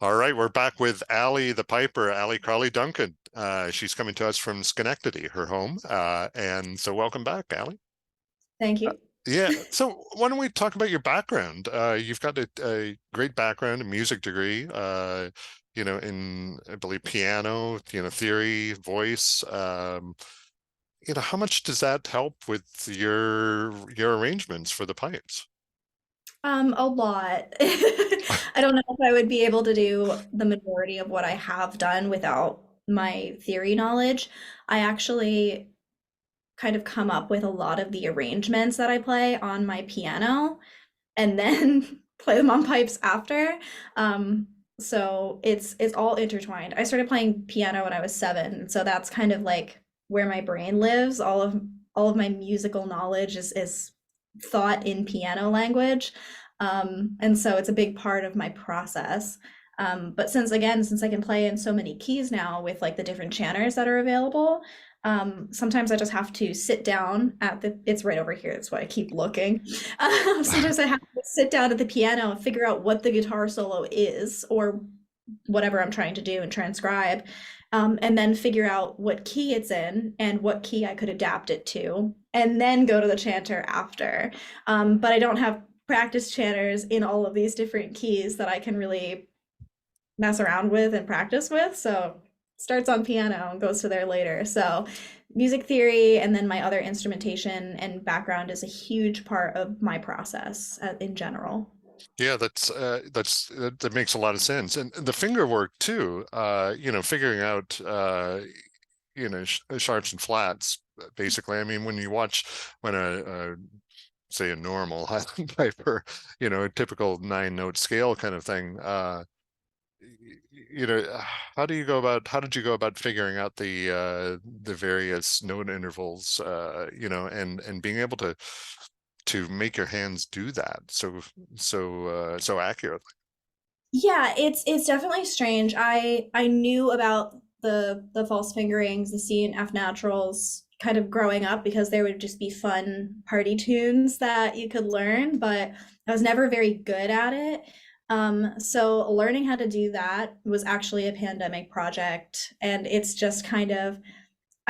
All right, we're back with Ally the Piper, Ally Crowley-Duncan. She's coming to us from Schenectady, her home. And so welcome back, Ally. Thank Uh, you. yeah, so why don't we talk about your background? You've got a great background, a music degree, in, I believe, piano, theory, voice. How much does that help with your arrangements for the pipes? A lot. I don't know if I would be able to do the majority of what I have done without my theory knowledge. I actually kind of come up with a lot of the arrangements that I play on my piano and then play them on pipes after. So it's all intertwined. I started playing piano when I was 7, so that's kind of like where my brain lives. All of my musical knowledge is thought in piano language. And so it's a big part of my process. But since I can play in so many keys now with like the different chanters that are available, sometimes I just have to sit down at it's right over here. That's why I keep looking. Sometimes I have to sit down at the piano and figure out what the guitar solo is or whatever I'm trying to do and transcribe, and then figure out what key it's in and what key I could adapt it to, and then go to the chanter after. But I don't have practice chanters in all of these different keys that I can really mess around with and practice with. So starts on piano and goes to there later. So music theory and then my other instrumentation and background is a huge part of my process in general. Yeah, that makes a lot of sense. And the finger work too, figuring out sharps and flats, basically. I mean, when you watch when a say a normal Highland Piper, a typical 9-note scale kind of thing, how did you go about figuring out the various note intervals, and being able to make your hands do that so accurately? Yeah, it's definitely strange. I knew about the false fingerings, the C and F naturals kind of growing up because there would just be fun party tunes that you could learn, but I was never very good at it. So learning how to do that was actually a pandemic project, and it's just kind of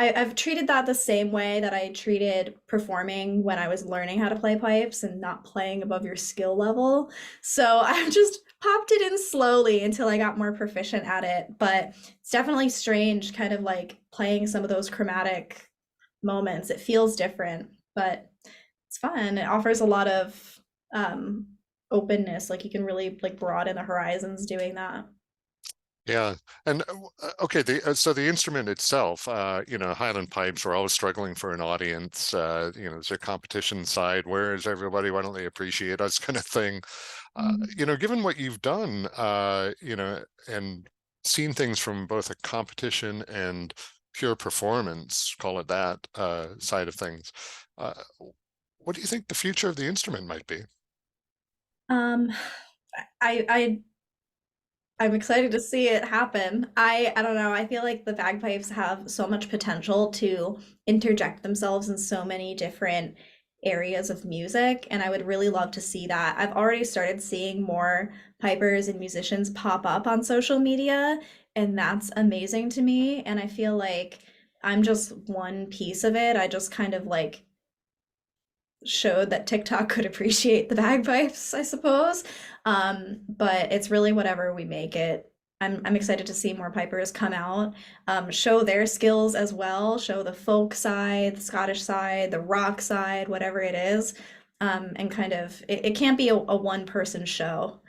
I've treated that the same way that I treated performing when I was learning how to play pipes and not playing above your skill level. So I've just popped it in slowly until I got more proficient at it. But it's definitely strange, kind of like playing some of those chromatic moments. It feels different, but it's fun. It offers a lot of openness. Like you can really like broaden the horizons doing that. Yeah, and okay, so the instrument itself, Highland pipes are always struggling for an audience. There's a competition side. Where is everybody? Why don't they appreciate us, kind of thing. Given what you've done, and seen things from both a competition and pure performance, call it that, side of things, uh, what do you think the future of the instrument might be? Um, I I'm excited to see it happen. I don't know. I feel like the bagpipes have so much potential to interject themselves in so many different areas of music, and I would really love to see that. I've already started seeing more pipers and musicians pop up on social media, and that's amazing to me. And I feel like I'm just one piece of it. I just kind of like showed that TikTok could appreciate the bagpipes, I suppose. But it's really whatever we make it. I'm excited to see more pipers come out, show their skills as well, show the folk side, the Scottish side, the rock side, whatever it is. And kind of, it can't be a one person show.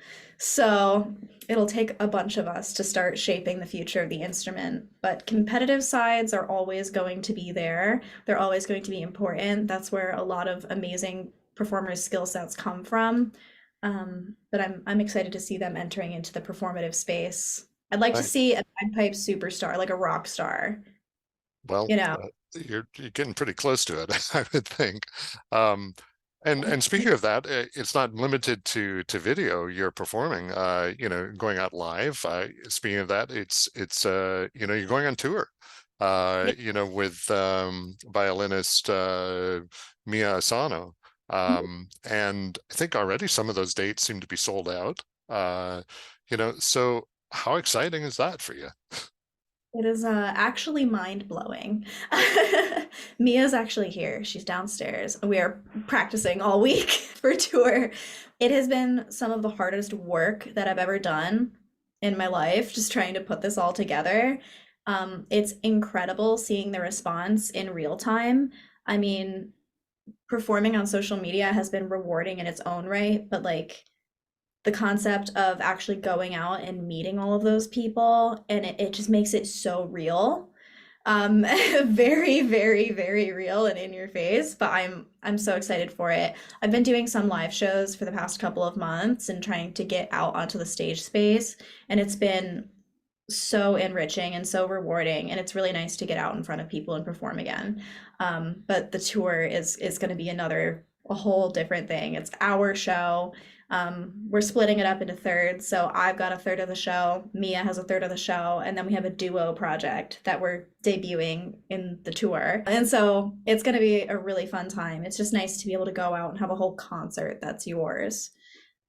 So it'll take a bunch of us to start shaping the future of the instrument. But competitive sides are always going to be there. They're always going to be important. That's where a lot of amazing performers' skill sets come from. But I'm excited to see them entering into the performative space. I'd like to I, see a bagpipe superstar, like a rock star, well, you know. you're getting pretty close to it, I would think. Um, and speaking of that, it's not limited to video. You're performing, going out live. Speaking of that, you're going on tour, with violinist Mia Asano. And I think already some of those dates seem to be sold out. So How exciting is that for you? It is actually mind-blowing. Mia's actually here. She's downstairs. We are practicing all week for tour. It has been some of the hardest work that I've ever done in my life, just trying to put this all together. It's incredible seeing the response in real time. I mean, performing on social media has been rewarding in its own right, but like the concept of actually going out and meeting all of those people, and it just makes it so real. Very, very, very real and in your face, but I'm so excited for it. I've been doing some live shows for the past couple of months and trying to get out onto the stage space, and it's been so enriching and so rewarding, and it's really nice to get out in front of people and perform again. But the tour is going to be a whole different thing. It's our show. We're splitting it up into thirds, so I've got a third of the show, Mia has a third of the show, and then we have a duo project that we're debuting in the tour. And so it's going to be a really fun time. It's just nice to be able to go out and have a whole concert that's yours.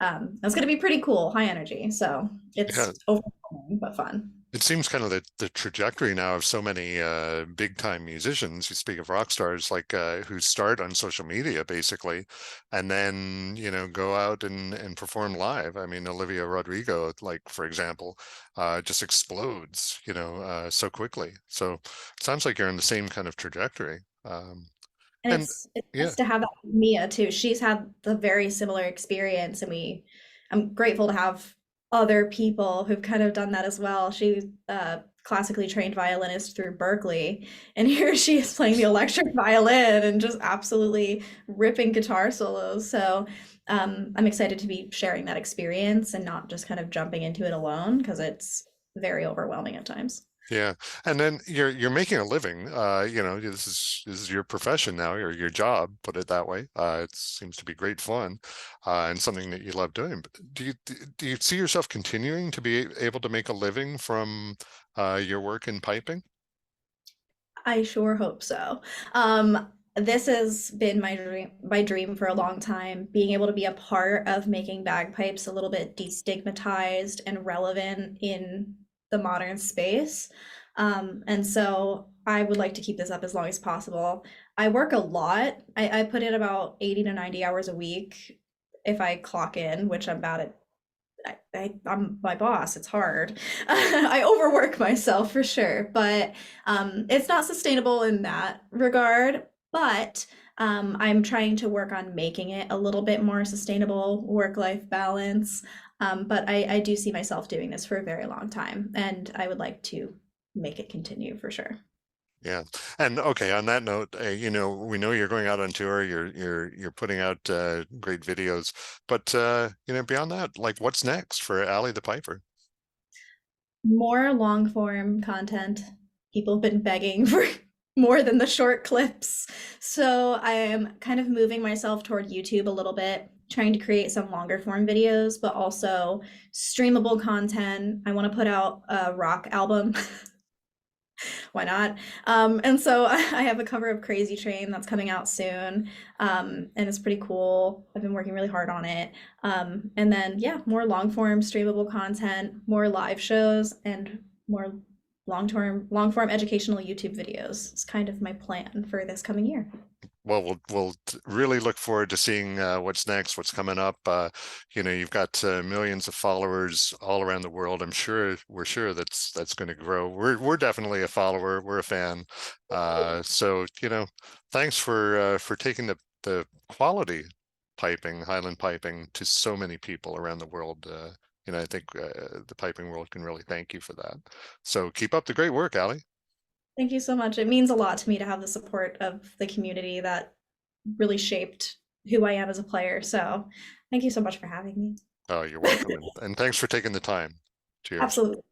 It's going to be pretty cool, high energy. So Yeah, it's overwhelming but fun. it seems kind of the trajectory now of so many big time musicians. You speak of rock stars like who start on social media basically, and then go out and perform live. I mean, Olivia Rodrigo, like for example, just explodes, so quickly. So it sounds like you're on the same kind of trajectory. And And it's yeah, nice to have that with Mia too. She's had the very similar experience, and I'm grateful to have other people who've kind of done that as well. She's a classically trained violinist through Berkeley, and here she is playing the electric violin and just absolutely ripping guitar solos. So I'm excited to be sharing that experience and not just kind of jumping into it alone because it's very overwhelming at times. yeah, and then you're making a living. This is your profession now, your job, put it that way. It seems to be great fun, and something that you love doing. But do you see yourself continuing to be able to make a living from your work in piping? I sure hope so. This has been my dream for a long time, being able to be a part of making bagpipes a little bit destigmatized and relevant in the modern space. And so I would like to keep this up as long as possible. I work a lot. I put in about 80 to 90 hours a week if I clock in, which I'm bad at. I'm my boss. It's hard. I overwork myself for sure, but it's not sustainable in that regard. But I'm trying to work on making it a little bit more sustainable work-life balance. But I do see myself doing this for a very long time, and I would like to make it continue for sure. Yeah. And okay, on that note, we know you're going out on tour, you're putting out great videos, but beyond that, like what's next for Ally the Piper? More long form content. People have been begging for more than the short clips. So I am kind of moving myself toward YouTube a little bit, trying to create some longer form videos, but also streamable content. I want to put out a rock album. Why not? And so I have a cover of Crazy Train that's coming out soon, and it's pretty cool. I've been working really hard on it. And then, yeah, more long form streamable content, more live shows, and more long form educational YouTube videos. It's kind of my plan for this coming year. Well, we'll really look forward to seeing what's next, what's coming up. You've got millions of followers all around the world. We're sure that's going to grow. We're definitely a follower. We're a fan. So thanks for taking the quality piping, Highland piping, to so many people around the world. I think the piping world can really thank you for that. So keep up the great work, Ally. Thank you so much. It means a lot to me to have the support of the community that really shaped who I am as a player. So thank you so much for having me. Oh, you're welcome, and thanks for taking the time. Cheers. Absolutely.